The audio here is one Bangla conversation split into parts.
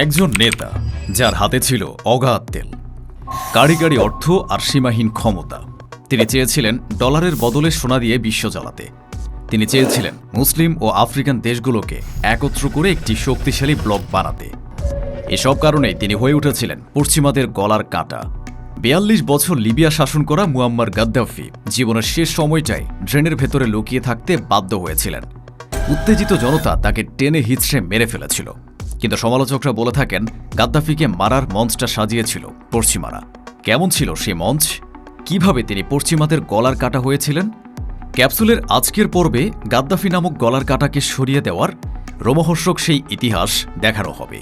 একজন নেতা যার হাতে ছিল অগাধ তেল, কাড়ি কাড়ি অর্থ আর সীমাহীন ক্ষমতা। তিনি চেয়েছিলেন ডলারের বদলে সোনা দিয়ে বিশ্ব চালাতে। তিনি চেয়েছিলেন মুসলিম ও আফ্রিকান দেশগুলোকে একত্র করে একটি শক্তিশালী ব্লক বানাতে। এসব কারণেই তিনি হয়ে উঠেছিলেন পশ্চিমাদের গলার কাঁটা। ৪২ বছর লিবিয়া শাসন করা মুয়াম্মার গাদ্দাফি জীবনের শেষ সময়টায় ড্রেনের ভেতরে লুকিয়ে থাকতে বাধ্য হয়েছিলেন। উত্তেজিত জনতা তাকে টেনে হিচড়ে মেরে ফেলেছিল, কিন্তু সমালোচকরা বলে থাকেন গাদ্দাফিকে মারার মঞ্চটা সাজিয়েছিল পশ্চিমারা। কেমন ছিল সে মঞ্চ? কিভাবে তিনি পশ্চিমাদের গলার কাটা হয়েছিলেন? ক্যাপসুলের আজকের পর্বে গাদ্দাফি নামক গলার কাটাকে সরিয়ে দেওয়ার রোমহর্ষক সেই ইতিহাস দেখানো হবে।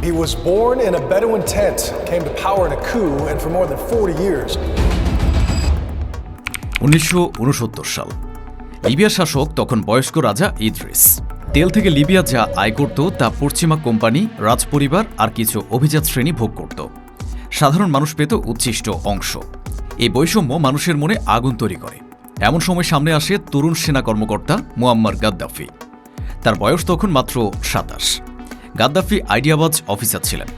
He was born in a Bedouin tent, came to power in a coup, and for more than 40 years. 1969 সাল। লিবিয়ার শাসক তখন বয়স্ক রাজা ইদ্রিস। তেল থেকে লিবিয়া যা আয় করত তা পশ্চিমা কোম্পানি, রাজপরিবার আর কিছু অভিজাত শ্রেণী ভোগ করত। সাধারণ মানুষ পেত উচ্ছিষ্ট অংশ। এই বৈষম্য মানুষের মনে আগুন তৈরি করে। এমন সময় সামনে আসে তরুণ সেনা কর্মকর্তা মুয়াম্মার গাদ্দাফি। তার বয়স তখন মাত্র ২৭। গাদ্দাফি আইডিয়াবাজ অফিসার ছিলেন।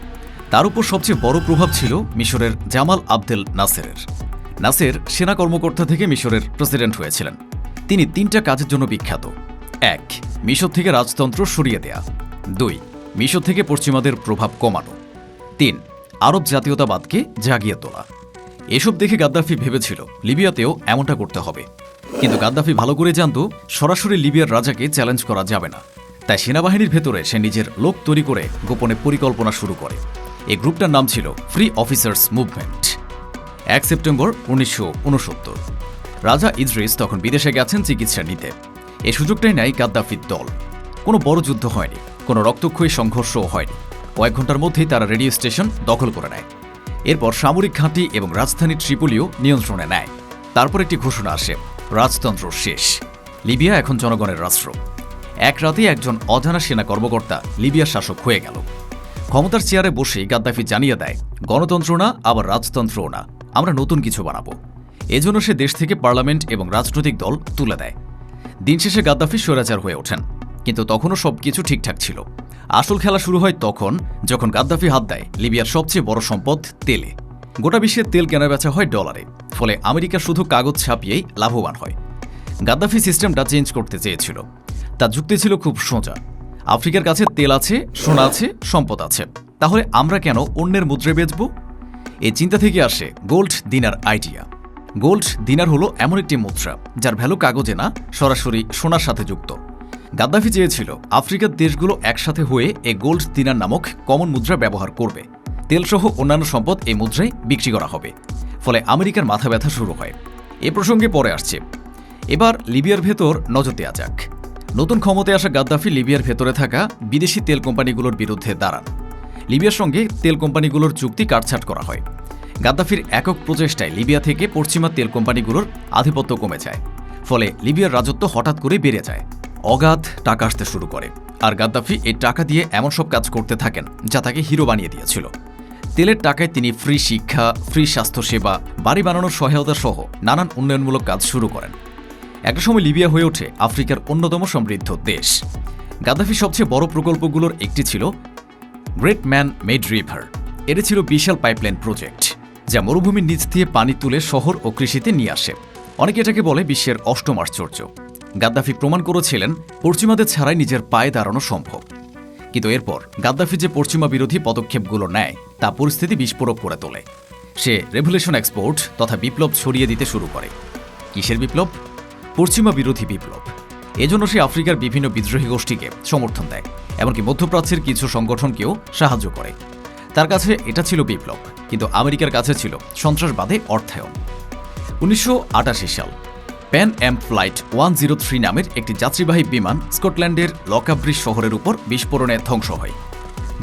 তার উপর সবচেয়ে বড় প্রভাব ছিল মিশরের জামাল আবদেল নাসেরের। নাসের সেনা কর্মকর্তা থেকে মিশরের প্রেসিডেন্ট হয়েছিলেন। তিনি ৩টা কাজের জন্য বিখ্যাত। ১. মিশর থেকে রাজতন্ত্র সরিয়ে দেয়া। ২. মিশর থেকে পশ্চিমাদের প্রভাব কমানো। ৩. আরব জাতীয়তাবাদকে জাগিয়ে তোলা। এসব দেখে গাদ্দাফি ভেবেছিল লিবিয়াতেও এমনটা করতে হবে। কিন্তু গাদ্দাফি ভালো করে জানত সরাসরি লিবিয়ার রাজাকে চ্যালেঞ্জ করা যাবে না। তাই সেনাবাহিনীর ভেতরে সে নিজের লোক তৈরি করে গোপনে পরিকল্পনা শুরু করে। এই গ্রুপটার নাম ছিল ফ্রি অফিসার্স মুভমেন্ট। ১ সেপ্টেম্বর ১৯৬৯। রাজা ইদ্রিস তখন বিদেশে গেছেন চিকিৎসা নিতে। এই সুযোগটাই নেয় গাদ্দাফির দল। কোনো বড় যুদ্ধ হয়নি, কোনো রক্তক্ষয়ী সংঘর্ষও হয়নি। কয়েক ঘন্টার মধ্যেই তারা রেডিও স্টেশন দখল করে নেয়। এরপর সামরিক ঘাঁটি এবং রাজধানী ট্রিপোলিও নিয়ন্ত্রণে নেয়। তারপর একটি ঘোষণা আসে, রাজতন্ত্র শেষ, লিবিয়া এখন জনগণের রাষ্ট্র। এক রাতে একজন অজানা সেনা কর্মকর্তা লিবিয়ার শাসক হয়ে গেল। ক্ষমতার চেয়ারে বসেই গাদ্দাফি জানিয়ে দেয়, গণতন্ত্র না, আবার রাজতন্ত্রও না, আমরা নতুন কিছু বানাবো। এজন্য সে দেশ থেকে পার্লামেন্ট এবং রাজনৈতিক দল তুলে দেয়। দিন শেষে গাদ্দাফি স্বৈরাচার হয়ে ওঠেন। কিন্তু তখনও সবকিছু ঠিকঠাক ছিল। আসল খেলা শুরু হয় তখন যখন গাদ্দাফি হাত দেয় লিবিয়ার সবচেয়ে বড় সম্পদ তেলে। গোটা বিশ্বে তেল কেনাবেচা হয় ডলারে, ফলে আমেরিকা শুধু কাগজ ছাপিয়েই লাভবান হয়। গাদ্দাফি সিস্টেমটা চেঞ্জ করতে চেয়েছিল। তার যুক্তি ছিল খুব সোজা, আফ্রিকার কাছে তেল আছে, সোনা আছে, সম্পদ আছে, তাহলে আমরা কেন অন্যের মুদ্রা বেচব? এই চিন্তা থেকে আসে গোল্ড দিনার আইডিয়া। গোল্ড দিনার হলো এমন একটি মুদ্রা যার ভ্যালু কাগজে না, সরাসরি সোনার সাথে যুক্ত। গাদ্দাফি চেয়েছিল আফ্রিকার দেশগুলো একসাথে হয়ে এই গোল্ড দিনার নামক কমন মুদ্রা ব্যবহার করবে। তেলসহ অন্যান্য সম্পদ এই মুদ্রায় বিক্রি করা হবে। ফলে আমেরিকার মাথা ব্যথা শুরু হয়। এ প্রসঙ্গে পরে আসছে। এবার লিবিয়ার ভেতর নজর দেওয়া যাক। নতুন ক্ষমতায় আসা গাদ্দাফি লিবিয়ার ভেতরে থাকা বিদেশি তেল কোম্পানিগুলোর বিরুদ্ধে দাঁড়ান। লিবিয়ার সঙ্গে তেল কোম্পানিগুলোর চুক্তি কাটছাট করা হয়। গাদ্দাফির একক প্রচেষ্টায় লিবিয়া থেকে পশ্চিমা তেল কোম্পানিগুলোর আধিপত্য কমে যায়। ফলে লিবিয়ার রাজত্ব হঠাৎ করে বেড়ে যায়। অগাধ টাকা আসতে শুরু করে। আর গাদ্দাফি এই টাকা দিয়ে এমন সব কাজ করতে থাকেন যা তাকে হিরো বানিয়ে দিয়েছিল। তেলের টাকায় তিনি ফ্রি শিক্ষা, ফ্রি স্বাস্থ্যসেবা, বাড়ি বানানোর সহায়তা সহ নানান উন্নয়নমূলক কাজ শুরু করেন। একটা সময় লিবিয়া হয়ে ওঠে আফ্রিকার অন্যতম সমৃদ্ধ দেশ। গাদ্দাফির সবচেয়ে বড় প্রকল্পগুলোর একটি ছিল গ্রেট ম্যান মেড রিভার। এটি ছিল বিশাল পাইপলাইন প্রজেক্ট, যা মরুভূমির নিচ দিয়ে পানি তুলে শহর ও কৃষিতে নিয়ে আসে। অনেকে এটাকে বলে বিশ্বের অষ্টম আশ্চর্য। গাদ্দাফি প্রমাণ করেছিলেন পশ্চিমাদের ছাড়াই নিজের পায়ে দাঁড়ানো সম্ভব। কিন্তু এরপর গাদ্দাফি যে পশ্চিমা বিরোধী পদক্ষেপগুলো নেয় তা পরিস্থিতি বিস্ফোরক করে তোলে। সে রেভলিউশন এক্সপোর্ট তথা বিপ্লব ছড়িয়ে দিতে শুরু করে। কিসের বিপ্লব? পশ্চিমা বিরোধী বিপ্লব। এজন্য সে আফ্রিকার বিভিন্ন বিদ্রোহী গোষ্ঠীকে সমর্থন দেয়, এমনকি মধ্যপ্রাচ্যের কিছু সংগঠনকেও সাহায্য করে। তার কাছে এটা ছিল বিপ্লব, কিন্তু আমেরিকার কাছে ছিল সন্ত্রাসবাদে অর্থায়ন। ১৯৮৮ সাল প্যান অ্যাম ফ্লাইট 103 নামের একটি যাত্রীবাহী বিমান স্কটল্যান্ডের লকাব্রিজ শহরের উপর বিস্ফোরণে ধ্বংস হয়।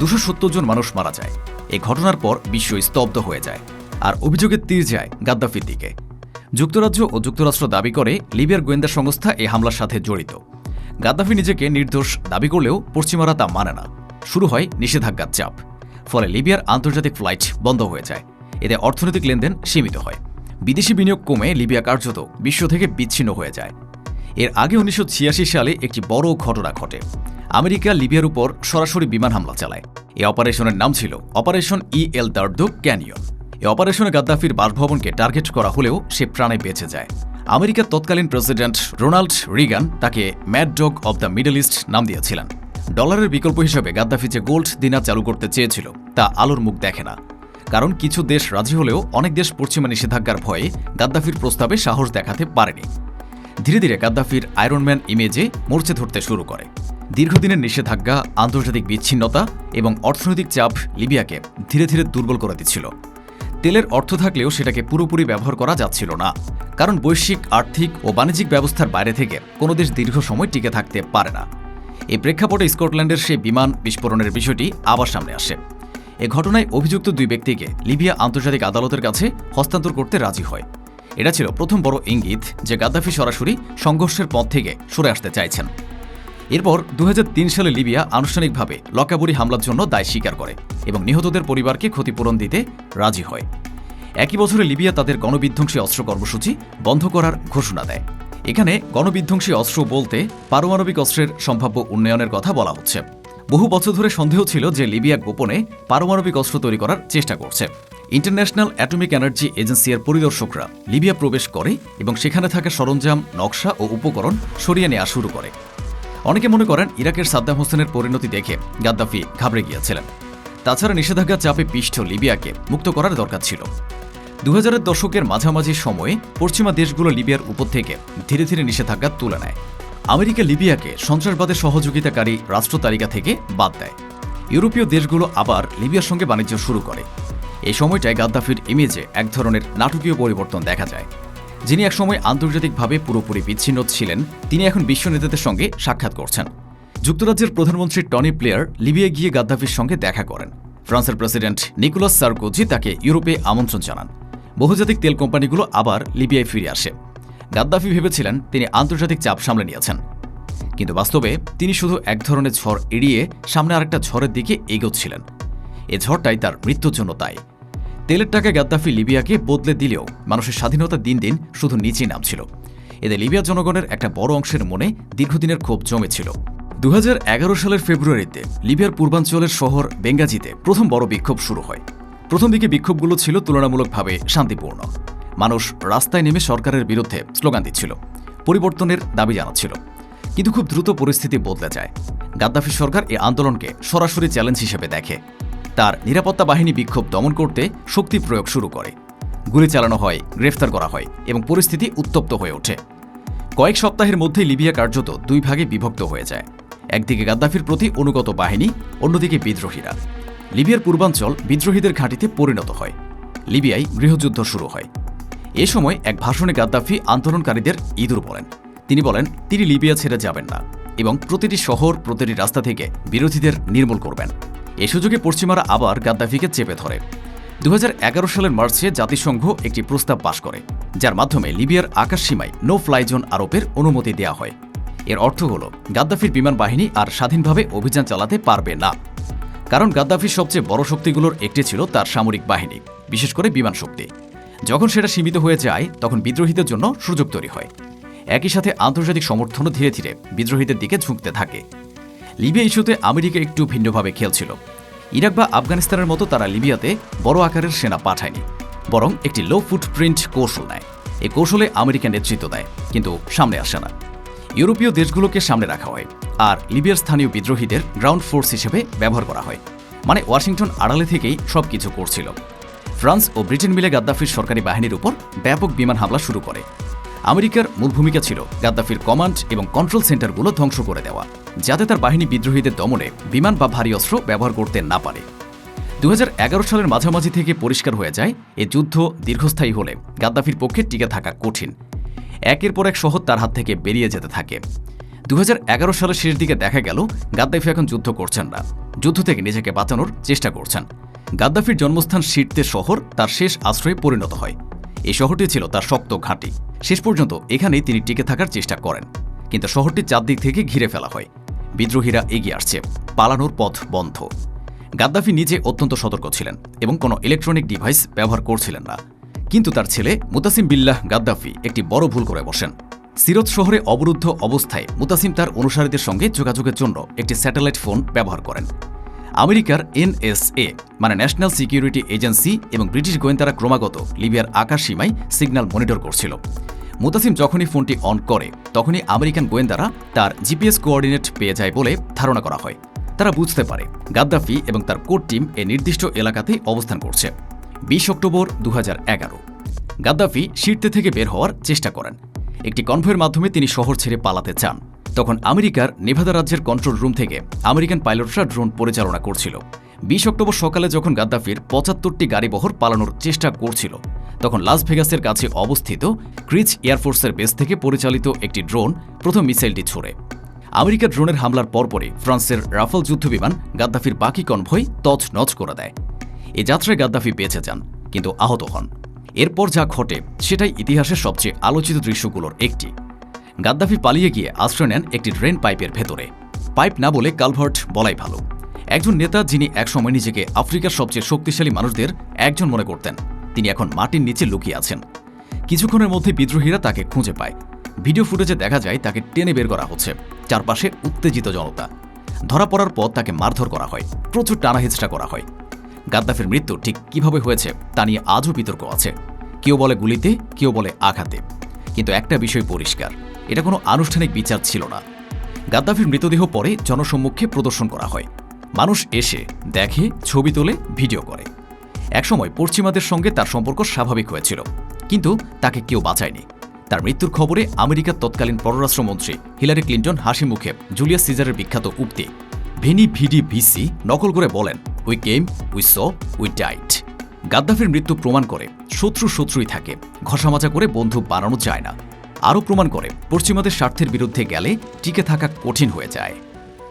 ২৭০ জন মানুষ মারা যায়। এই ঘটনার পর বিশ্ব স্তব্ধ হয়ে যায়, আর অভিযোগের তীর যায় গাদ্দাফির দিকে। যুক্তরাজ্য ও যুক্তরাষ্ট্র দাবি করে লিবিয়ার গোয়েন্দা সংস্থা এই হামলার সাথে জড়িত। গাদ্দাফি নিজেকে নির্দোষ দাবি করলেও পশ্চিমারা তা মানে না। শুরু হয় নিষেধাজ্ঞার চাপ। ফলে লিবিয়ার আন্তর্জাতিক ফ্লাইট বন্ধ হয়ে যায়। এতে অর্থনৈতিক লেনদেন সীমিত হয়। বিদেশি বিনিয়োগ কমে লিবিয়া কার্যত বিশ্ব থেকে বিচ্ছিন্ন হয়ে যায়। এর আগে 1986 সালে একটি বড় ঘটনা ঘটে। আমেরিকা লিবিয়ার উপর সরাসরি বিমান হামলা চালায়। এই অপারেশনের নাম ছিল অপারেশন EL দার্দো ক্যানিয়ন। এই অপারেশনে গাদ্দাফির বাসভবনকে টার্গেট করা হলেও সে প্রাণে বেঁচে যায়। আমেরিকার তৎকালীন প্রেসিডেন্ট রোনাল্ড রিগান তাকে mad dog of the middle east নাম দিয়েছিলেন। ডলারের বিকল্প হিসেবে গাদ্দাফি যে গোল্ড দিনার চালু করতে চেয়েছিল তা আলোর মুখ দেখে না। কারণ কিছু দেশ রাজি হলেও অনেক দেশ পশ্চিমা নিষেধাজ্ঞার ভয়ে গাদ্দাফির প্রস্তাবে সাহস দেখাতে পারেনি। ধীরে ধীরে গাদ্দাফির আয়রনম্যান ইমেজে মরচে ধরতে শুরু করে। দীর্ঘদিনের নিষেধাজ্ঞা, আন্তর্জাতিক বিচ্ছিন্নতা এবং অর্থনৈতিক চাপ লিবিয়াকে ধীরে ধীরে দুর্বল করে দিচ্ছিল। তেলের অর্থ থাকলেও সেটাকে পুরোপুরি ব্যবহার করা যাচ্ছিল না, কারণ বৈশ্বিক আর্থিক ও বাণিজ্যিক ব্যবস্থার বাইরে থেকে কোনো দেশ দীর্ঘ সময় টিকে থাকতে পারে না। এই প্রেক্ষাপটে স্কটল্যান্ডের সেই বিমান বিস্ফোরণের বিষয়টি আবার সামনে আসে। এ ঘটনায় অভিযুক্ত 2 ব্যক্তিকে লিবিয়া আন্তর্জাতিক আদালতের কাছে হস্তান্তর করতে রাজি হয়। এটা ছিল প্রথম বড় ইঙ্গিত যে গাদ্দাফি সরাসরি সংঘর্ষের পথ থেকে সরে আসতে চাইছেন। এরপর 2003 সালে লিবিয়া আনুষ্ঠানিকভাবে লকাবুরি হামলার জন্য দায় স্বীকার করে এবং নিহতদের পরিবারকে ক্ষতিপূরণ দিতে রাজি হয়। একই বছরে লিবিয়া তাদের গণবিধ্বংসী অস্ত্র কর্মসূচি বন্ধ করার ঘোষণা দেয়। এখানে গণবিধ্বংসী অস্ত্র বলতে পারমাণবিক অস্ত্রের সম্ভাব্য উন্নয়নের কথা বলা হচ্ছে। বহু বছর ধরে সন্দেহ ছিল যে লিবিয়া গোপনে পারমাণবিক অস্ত্র তৈরি করার চেষ্টা করছে। ইন্টারন্যাশনাল অ্যাটমিক এনার্জি এজেন্সির পরিদর্শকরা লিবিয়া প্রবেশ করে এবং সেখানে থাকা সরঞ্জাম, নকশা ও উপকরণ সরিয়ে নেওয়া শুরু করে। অনেকে মনে করেন ইরাকের সাদ্দাম হোসেনের পরিণতি দেখে গাদ্দাফি ঘাবড়ে গিয়েছিলেন। তাছাড়া নিষেধাজ্ঞার চাপে পিষ্ট লিবিয়াকে মুক্ত করার দরকার ছিল। 2000-এর দশকের মাঝামাঝি সময়ে পশ্চিমা দেশগুলো লিবিয়ার উপর থেকে ধীরে ধীরে নিষেধাজ্ঞা তুলে নেয়। আমেরিকা লিবিয়াকে সন্ত্রাসবাদের সহযোগিতাকারী রাষ্ট্র তালিকা থেকে বাদ দেয়। ইউরোপীয় দেশগুলো আবার লিবিয়ার সঙ্গে বাণিজ্য শুরু করে। এই সময়টায় গাদ্দাফির ইমেজে এক ধরনের নাটকীয় পরিবর্তন দেখা যায়। যিনি একসময় আন্তর্জাতিকভাবে পুরোপুরি বিচ্ছিন্ন ছিলেন, তিনি এখন বিশ্ব নেতাদের সঙ্গে সাক্ষাৎ করছেন। যুক্তরাজ্যের প্রধানমন্ত্রী টনি ব্লেয়ার লিবিয়ায় গিয়ে গাদ্দাফির সঙ্গে দেখা করেন। ফ্রান্সের প্রেসিডেন্ট নিকোলাস সার্কোজি তাকে ইউরোপে আমন্ত্রণ জানান। বহুজাতিক তেল কোম্পানিগুলো আবার লিবিয়ায় ফিরে আসে। গাদ্দাফি ভেবেছিলেন তিনি আন্তর্জাতিক চাপ সামলে নিয়েছেন, কিন্তু বাস্তবে তিনি শুধু এক ধরনের ঝড় এড়িয়ে সামনে আরেকটা ঝড়ের দিকে এগোচ্ছিলেন। এ ঝড়টাই তার মৃত্যুর জন্য দায়ী। তেলের টাকায় গাদ্দাফি লিবিয়াকে বদলে দিলেও মানুষের স্বাধীনতা দিন দিন শুধু নিচেই নামছিল। এতে লিবিয়া জনগণের একটা বড় অংশের মনে দীর্ঘদিনের ক্ষোভ জমেছিল। 2011 সালের ফেব্রুয়ারিতে লিবিয়ার পূর্বাঞ্চলের শহর বেঙ্গাজিতে প্রথম বড় বিক্ষোভ শুরু হয়। প্রথম দিকে বিক্ষোভগুলো ছিল তুলনামূলকভাবে শান্তিপূর্ণ। মানুষ রাস্তায় নেমে সরকারের বিরুদ্ধে স্লোগান দিচ্ছিল, পরিবর্তনের দাবি জানাচ্ছিল। কিন্তু খুব দ্রুত পরিস্থিতি বদলে যায়। গাদ্দাফি সরকার এই আন্দোলনকে সরাসরি চ্যালেঞ্জ হিসেবে দেখে। তার নিরাপত্তা বাহিনী বিক্ষোভ দমন করতে শক্তি প্রয়োগ শুরু করে। গুলি চালানো হয়, গ্রেফতার করা হয় এবং পরিস্থিতি উত্তপ্ত হয়ে ওঠে। কয়েক সপ্তাহের মধ্যেই লিবিয়া কার্যত 2 ভাগে বিভক্ত হয়ে যায়। একদিকে গাদ্দাফির প্রতি অনুগত বাহিনী, অন্যদিকে বিদ্রোহীরা। লিবিয়ার পূর্বাঞ্চল বিদ্রোহীদের ঘাঁটিতে পরিণত হয়। লিবিয়ায় গৃহযুদ্ধ শুরু হয়। এ সময় এক ভাষণে গাদ্দাফি আন্দোলনকারীদের ইঁদুর বলেন। তিনি বলেন তিনি লিবিয়া ছেড়ে যাবেন না এবং প্রতিটি শহর, প্রতিটি রাস্তা থেকে বিরোধীদের নির্মূল করবেন। এ সুযোগে পশ্চিমারা আবার গাদ্দাফিকে চেপে ধরে। 2011 সালের মার্চে জাতিসংঘ একটি প্রস্তাব পাশ করে, যার মাধ্যমে লিবিয়ার আকাশসীমায় নো ফ্লাই জোন আরোপের অনুমতি দেওয়া হয়। এর অর্থ হল গাদ্দাফির বিমান বাহিনী আর স্বাধীনভাবে অভিযান চালাতে পারবে না। কারণ গাদ্দাফির সবচেয়ে বড় শক্তিগুলোর একটি ছিল তার সামরিক বাহিনী, বিশেষ করে বিমান শক্তি। যখন সেটা সীমিত হয়ে যায়, তখন বিদ্রোহীদের জন্য সুযোগ তৈরি হয়। একই সাথে আন্তর্জাতিক সমর্থনও ধীরে ধীরে বিদ্রোহীদের দিকে ঝুঁকতে থাকে। লিবিয়া ইস্যুতে আমেরিকা একটু ভিন্নভাবে খেলছিল। ইরাক বা আফগানিস্তানের মতো তারা লিবিয়াতে বড় আকারের সেনা পাঠায়নি, বরং একটি লো ফুটপ্রিন্ট কৌশল নেয়। এই কৌশলে আমেরিকা নেতৃত্ব দেয়, কিন্তু সামনে আসে না। ইউরোপীয় দেশগুলোকে সামনে রাখা হয়, আর লিবিয়ার স্থানীয় বিদ্রোহীদের গ্রাউন্ড ফোর্স হিসেবে ব্যবহার করা হয়। মানে ওয়াশিংটন আড়ালে থেকেই সবকিছু করছিল। ফ্রান্স ও ব্রিটেন মিলে গাদ্দাফির সরকারি বাহিনীর উপর ব্যাপক বিমান হামলা শুরু করে। আমেরিকার মূল ভূমিকা ছিল গাদ্দাফির কমান্ড এবং কন্ট্রোল সেন্টারগুলো ধ্বংস করে দেওয়া, যাতে তার বাহিনী বিদ্রোহীদের দমনে বিমান বা ভারী অস্ত্র ব্যবহার করতে না পারে। 2011 সালের মাঝামাঝি থেকে পরিষ্কার হয়ে যায় এই যুদ্ধ দীর্ঘস্থায়ী হলে গাদ্দাফির পক্ষে টিকে থাকা কঠিন। একের পর এক শহর তার হাত থেকে বেরিয়ে যেতে থাকে। 2011 সালের শেষ দিকে দেখা গেল গাদ্দাফি এখন যুদ্ধ করছেন না, যুদ্ধ থেকে নিজেকে বাঁচানোর চেষ্টা করছেন। গাদ্দাফির জন্মস্থান সিরতে শহর তার শেষ আশ্রয়ে পরিণত হয়। এই শহরটি ছিল তার শক্ত ঘাঁটি। শেষ পর্যন্ত এখানেই তিনি টিকে থাকার চেষ্টা করেন, কিন্তু শহরটি চারদিক থেকে ঘিরে ফেলা হয়। বিদ্রোহীরা এগিয়ে আসছে, পালানোর পথ বন্ধ। গাদ্দাফি নিজে অত্যন্ত সতর্ক ছিলেন এবং কোনো ইলেকট্রনিক ডিভাইস ব্যবহার করছিলেন না। কিন্তু তার ছেলে মুতাসিম বিল্লাহ গাদ্দাফি একটি বড় ভুল করে বসেন। সিরত শহরে অবরুদ্ধ অবস্থায় মুতাসিম তার অনুসারীদের সঙ্গে যোগাযোগের জন্য একটি স্যাটেলাইট ফোন ব্যবহার করেন। আমেরিকার NSA মানে ন্যাশনাল সিকিউরিটি এজেন্সি এবং ব্রিটিশ গোয়েন্দারা ক্রমাগত লিবিয়ার আকাশ সীমায় সিগন্যাল মনিটর করছিল। মুতাসিম যখনই ফোনটি অন করে তখনই আমেরিকান গোয়েন্দারা তার জিপিএস কোঅর্ডিনেট পেয়ে যায় বলে ধারণা করা হয়। তারা বুঝতে পারে গাদ্দাফি এবং তার কোর টিম এই নির্দিষ্ট এলাকাতে অবস্থান করছে। 20 অক্টোবর 2011 গাদ্দাফি শীর্তে থেকে বের হওয়ার চেষ্টা করেন। একটি কনভয়ের মাধ্যমে তিনি শহর ছেড়ে পালাতে চান। তখন আমেরিকার নেভাদা রাজ্যের কন্ট্রোল রুম থেকে আমেরিকান পাইলটরা ড্রোন পরিচালনা করছিল। 20 অক্টোবর সকালে যখন গাদ্দাফির 75টি গাড়িবহর পালানোর চেষ্টা করছিল তখন লাস ভেগাসের কাছে অবস্থিত ক্রিচ এয়ারফোর্সের বেস থেকে পরিচালিত একটি ড্রোন প্রথম মিসাইলটি ছোড়ে। আমেরিকার ড্রোনের হামলার পরপরই ফ্রান্সের রাফাল যুদ্ধবিমান গাদ্দাফির বাকি কনভয় তছনছ করে দেয়। এ যাত্রায় গাদ্দাফি বেঁচে যান কিন্তু আহত হন। এরপর যা ঘটে সেটাই ইতিহাসের সবচেয়ে আলোচিত দৃশ্যগুলোর একটি। গাদ্দাফি পালিয়ে গিয়ে আশ্রয় নেন একটি ড্রেন পাইপের ভেতরে। পাইপ না বলে কালভার্ট বলাই ভালো। একজন নেতা যিনি একসময় নিজেকে আফ্রিকার সবচেয়ে শক্তিশালী মানুষদের একজন মনে করতেন, তিনি এখন মাটির নিচে লুকিয়ে আছেন। কিছুক্ষণের মধ্যে বিদ্রোহীরা তাকে খুঁজে পায়। ভিডিও ফুটেজে দেখা যায় তাকে টেনে বের করা হচ্ছে। চারপাশে উত্তেজিত জনতা। ধরা পড়ার পর তাকে মারধর করা হয়, প্রচুর টানাহেঁচড়া করা হয়। গাদ্দাফির মৃত্যু ঠিক কিভাবে হয়েছে তা নিয়ে আজও বিতর্ক আছে। কেউ বলে গুলিতে, কেউ বলে আঘাতে। কিন্তু একটা বিষয় পরিষ্কার, এটা কোনো আনুষ্ঠানিক বিচার ছিল না। গাদ্দাফির মৃতদেহ পরে জনসম্মুখে প্রদর্শন করা হয়। মানুষ এসে দেখে, ছবি তোলে, ভিডিও করে। একসময় পশ্চিমাদের সঙ্গে তার সম্পর্ক স্বাভাবিক হয়েছিল, কিন্তু তাকে কেউ বাঁচায়নি। তার মৃত্যুর খবরে আমেরিকার তৎকালীন পররাষ্ট্রমন্ত্রী হিলারি ক্লিন্টন হাসি মুখে জুলিয়াস সিজারের বিখ্যাত উক্তি ভেনি ভিডি ভিসি নকল করে বলেন, we came, we saw, we died. গাদ্দাফির মৃত্যু প্রমাণ করে শত্রুই থাকে, ঘষামাজা করে বন্ধু বানানো যায় না। আরও প্রমাণ করে পশ্চিমাদের স্বার্থের বিরুদ্ধে গেলে টিকে থাকা কঠিন হয়ে যায়।